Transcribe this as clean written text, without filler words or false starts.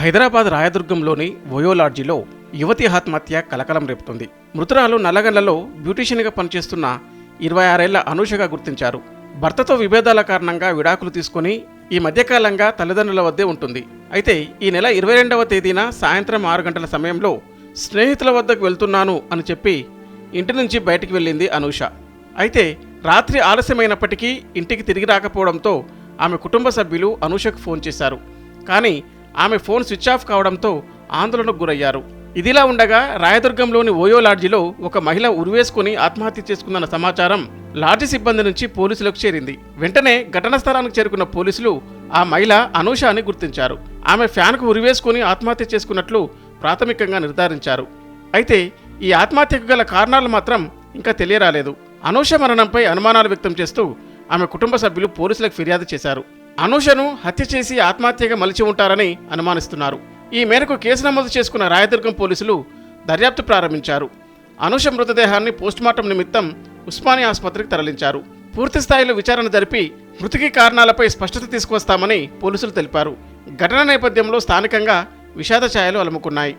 Hyderabad రాయదుర్గంలోని OYO లాడ్జిలో యువతి ఆత్మహత్య కలకలం రేపుతుంది. మృతురాలు నల్లగండ్లలో బ్యూటీషియన్గా పనిచేస్తున్న 26 ఏళ్ల అనూషగా గుర్తించారు. భర్తతో విభేదాల కారణంగా విడాకులు తీసుకుని ఈ మధ్యకాలంగా తల్లిదండ్రుల వద్దే ఉంటుంది. అయితే ఈ నెల 22వ తేదీన సాయంత్రం 6 గంటల సమయంలో స్నేహితుల వద్దకు వెళ్తున్నాను అని చెప్పి ఇంటి నుంచి బయటికి వెళ్ళింది అనూష. అయితే రాత్రి ఆలస్యమైనప్పటికీ ఇంటికి తిరిగి రాకపోవడంతో ఆమె కుటుంబ సభ్యులు అనూషకు ఫోన్ చేశారు. కానీ ఆమె ఫోన్ స్విచ్ ఆఫ్ కావడంతో ఆందోళనకు గురయ్యారు. ఇదిలా ఉండగా రాయదుర్గంలోని ఓయో లాడ్జిలో ఒక మహిళ ఉరివేసుకుని ఆత్మహత్య చేసుకుందన్న సమాచారం లాడ్జి సిబ్బంది నుంచి పోలీసులకు చేరింది. వెంటనే ఘటనా స్థలానికి చేరుకున్న పోలీసులు ఆ మహిళ అనూష అని గుర్తించారు. ఆమె ఫ్యాన్కు ఉరివేసుకుని ఆత్మహత్య చేసుకున్నట్లు ప్రాథమికంగా నిర్ధారించారు. అయితే ఈ ఆత్మహత్యకు గల కారణాలు మాత్రం ఇంకా తెలియరాలేదు. అనూష మరణంపై అనుమానాలు వ్యక్తం చేస్తూ ఆమె కుటుంబ సభ్యులు పోలీసులకు ఫిర్యాదు చేశారు. అనూషను హత్య చేసి ఆత్మహత్యగా మలిచి ఉంటారని అనుమానిస్తున్నారు. ఈ మేరకు కేసు నమోదు చేసుకున్న రాయదుర్గం పోలీసులు దర్యాప్తు ప్రారంభించారు. అనూష మృతదేహాన్ని పోస్టుమార్టం నిమిత్తం ఉస్మానియా ఆసుపత్రికి తరలించారు. పూర్తి స్థాయిలో విచారణ జరిపి మృతికి కారణాలపై స్పష్టత తీసుకువస్తామని పోలీసులు తెలిపారు. ఘటన నేపథ్యంలో స్థానికంగా విషాద ఛాయలు అలుముకున్నాయి.